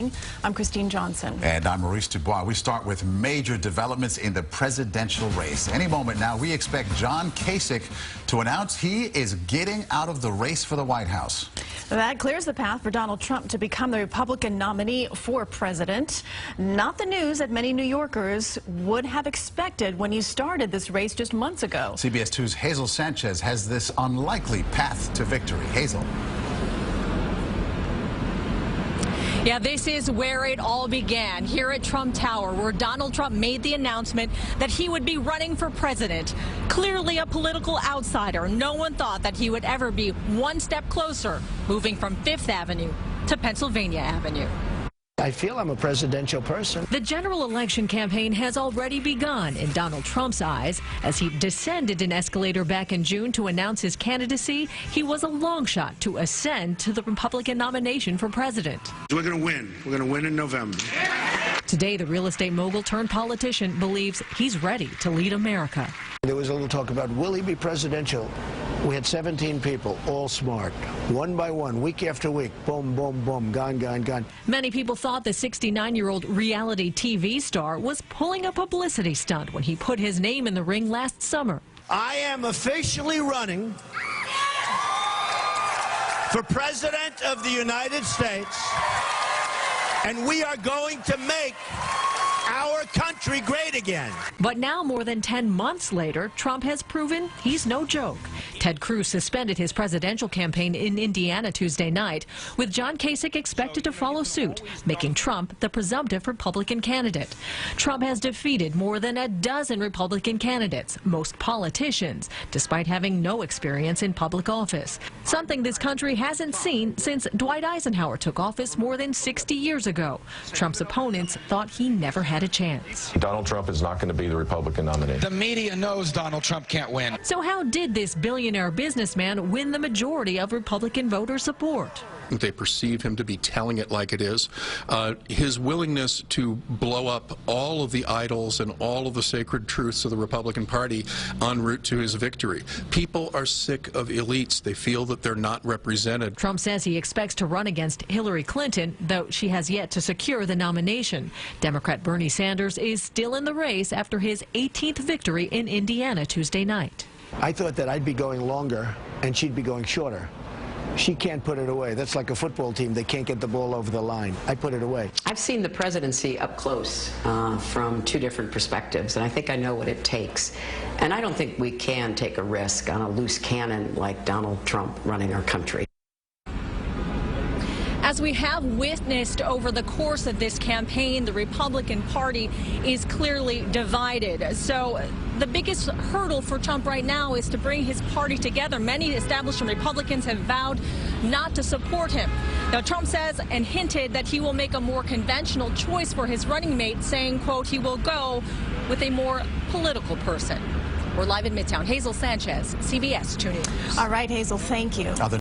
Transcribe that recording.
I'm Christine Johnson. And I'm Maurice Dubois. We start with major developments in the presidential race. Any moment now, we expect John Kasich to announce he is getting out of the race for the White House. That clears the path for Donald Trump to become the Republican nominee for president. Not the news that many New Yorkers would have expected when he started this race just months ago. CBS 2's Hazel Sanchez has this unlikely path to victory. Hazel. Yeah, this is where it all began, here at Trump Tower, where Donald Trump made the announcement that he would be running for president. Clearly a political outsider, no one thought that he would ever be one step closer, moving from Fifth Avenue to Pennsylvania Avenue. I feel I'm a presidential person. The general election campaign has already begun in Donald Trump's eyes. As he descended an escalator back in June to announce his candidacy, he was a long shot to ascend to the Republican nomination for president. We're going to win. We're going to win in November. Today, the real estate mogul turned politician believes he's ready to lead America. There was a little talk about, will he be presidential? We had 17 people, all smart, one by one, week after week, boom, boom, boom, gone, gone, gone. Many people thought the 69-year-old reality TV star was pulling a publicity stunt when he put his name in the ring last summer. I am officially running for President of the United States, and we are going to make our country great again. But now, more than 10 months later, Trump has proven he's no joke. Ted Cruz suspended his presidential campaign in Indiana Tuesday night, with John Kasich expected to follow suit, making Trump the presumptive Republican candidate. Trump has defeated more than a dozen Republican candidates, most politicians, despite having no experience in public office, something this country hasn't seen since Dwight Eisenhower took office more than 60 years ago. Trump's opponents thought he never had a chance. Donald Trump is not going to be the Republican nominee. The media knows Donald Trump can't win. So how did this billionaire businessman win the majority of Republican voter support? They perceive him to be telling it like it is. His willingness to blow up all of the idols and all of the sacred truths of the Republican Party en route to his victory. People are sick of elites. They feel that they're not represented. Trump says he expects to run against Hillary Clinton, though she has yet to secure the nomination. Democrat Bernie Sanders is still in the race after his 18th victory in Indiana Tuesday night. I thought that I'd be going longer and she'd be going shorter. She can't put it away. That's like a football team. They can't get the ball over the line. I put it away. I've seen the presidency up close from two different perspectives, and I think I know what it takes. And I don't think we can take a risk on a loose cannon like Donald Trump running our country. As we have witnessed over the course of this campaign, the Republican Party is clearly divided. So the biggest hurdle for Trump right now is to bring his party together. Many established Republicans have vowed not to support him. Now, Trump says and hinted that he will make a more conventional choice for his running mate, saying, quote, he will go with a more political person. We're live in Midtown. Hazel Sanchez, CBS 2 News. All right, Hazel, thank you.